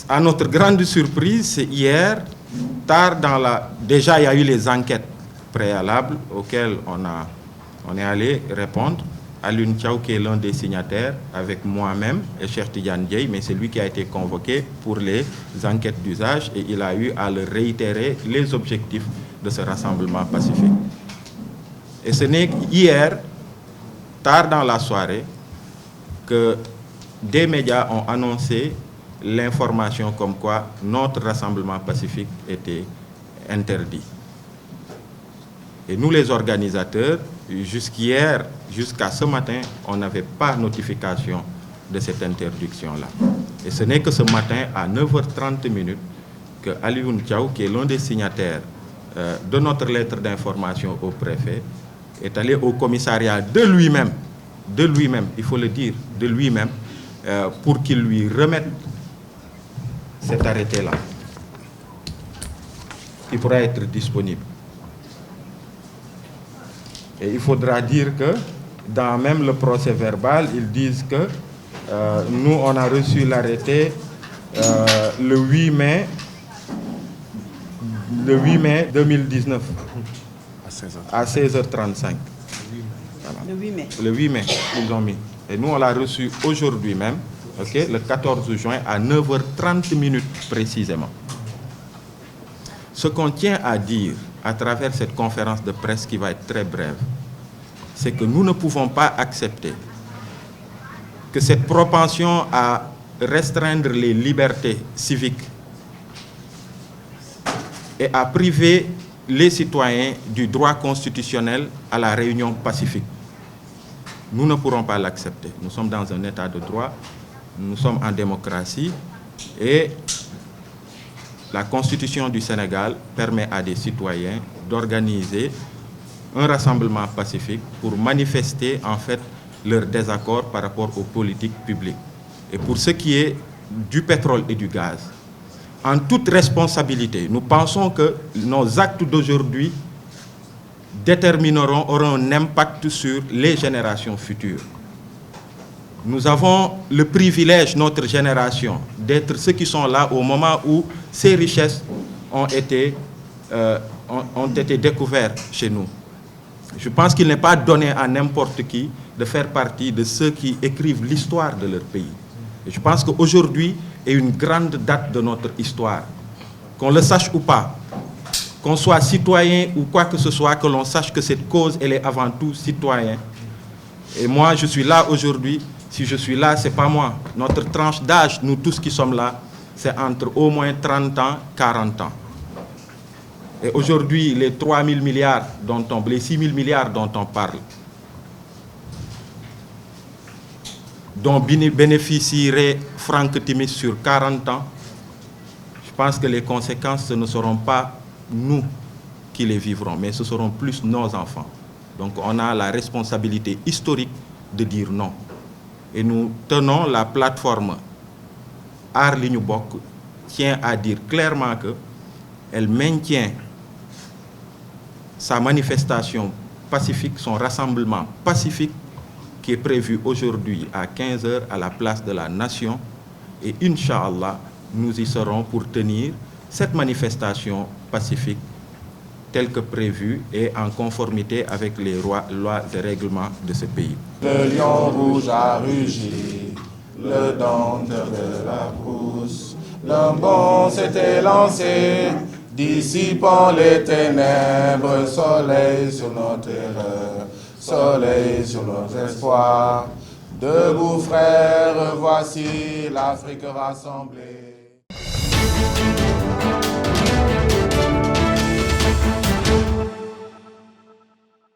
à notre grande surprise, c'est hier, tard dans la... Déjà, il y a eu les enquêtes préalables auxquelles on est allé répondre. Alioune Thiaw, qui est l'un des signataires, avec moi-même et Cheikh Tidiane Dièye, mais c'est lui qui a été convoqué pour les enquêtes d'usage et il a eu à le réitérer les objectifs de ce rassemblement pacifique. Et ce n'est qu'hier, tard dans la soirée, que des médias ont annoncé l'information comme quoi notre rassemblement pacifique était interdit. Et nous, les organisateurs, jusqu'hier, jusqu'à ce matin, on n'avait pas notification de cette interdiction-là. Et ce n'est que ce matin, à 9h30, que Alioune Thiaw, qui est l'un des signataires de notre lettre d'information au préfet, est allé au commissariat de lui-même, il faut le dire, de lui-même, pour qu'il lui remette cet arrêté-là. Il pourra être disponible. Et il faudra dire que dans même le procès verbal, ils disent que nous, on a reçu l'arrêté le 8 mai 2019 à 16h35. Voilà. Le 8 mai. Le 8 mai, ils ont mis. Et nous, on l'a reçu aujourd'hui même, okay, le 14 juin à 9h30 précisément. Ce qu'on tient à dire à travers cette conférence de presse qui va être très brève, c'est que nous ne pouvons pas accepter que cette propension à restreindre les libertés civiques et à priver les citoyens du droit constitutionnel à la réunion pacifique. Nous ne pourrons pas l'accepter. Nous sommes dans un état de droit, nous sommes en démocratie et la Constitution du Sénégal permet à des citoyens d'organiser un rassemblement pacifique pour manifester en fait leur désaccord par rapport aux politiques publiques. Et pour ce qui est du pétrole et du gaz, en toute responsabilité, nous pensons que nos actes d'aujourd'hui auront un impact sur les générations futures. Nous avons le privilège, notre génération, d'être ceux qui sont là au moment où ces richesses ont été découvertes chez nous. Je pense qu'il n'est pas donné à n'importe qui de faire partie de ceux qui écrivent l'histoire de leur pays. Et je pense qu'aujourd'hui est une grande date de notre histoire. Qu'on le sache ou pas, qu'on soit citoyen ou quoi que ce soit, que l'on sache que cette cause, elle est avant tout citoyenne. Et moi, je suis là aujourd'hui. Si je suis là, ce n'est pas moi. Notre tranche d'âge, nous tous qui sommes là, c'est entre au moins 30 ans, 40 ans. Et aujourd'hui, les 3 000 milliards les 6 000 milliards dont on parle, dont bénéficierait Franck Timis sur 40 ans, je pense que les conséquences, ce ne seront pas nous qui les vivrons, mais ce seront plus nos enfants. Donc on a la responsabilité historique de dire non. Et nous tenons la plateforme Aar Li Ñu Bokk tient à dire clairement qu'elle maintient sa manifestation pacifique, son rassemblement pacifique qui est prévu aujourd'hui à 15h à la place de la Nation. Et Inch'Allah, nous y serons pour tenir cette manifestation pacifique telle que prévue et en conformité avec les lois et règlements de ce pays. Le lion rouge a rugi, le dompteur de la brousse, l'homme bon s'était lancé, dissipant les ténèbres, soleil sur notre erreur, soleil sur notre espoir. Debout frères, voici l'Afrique rassemblée.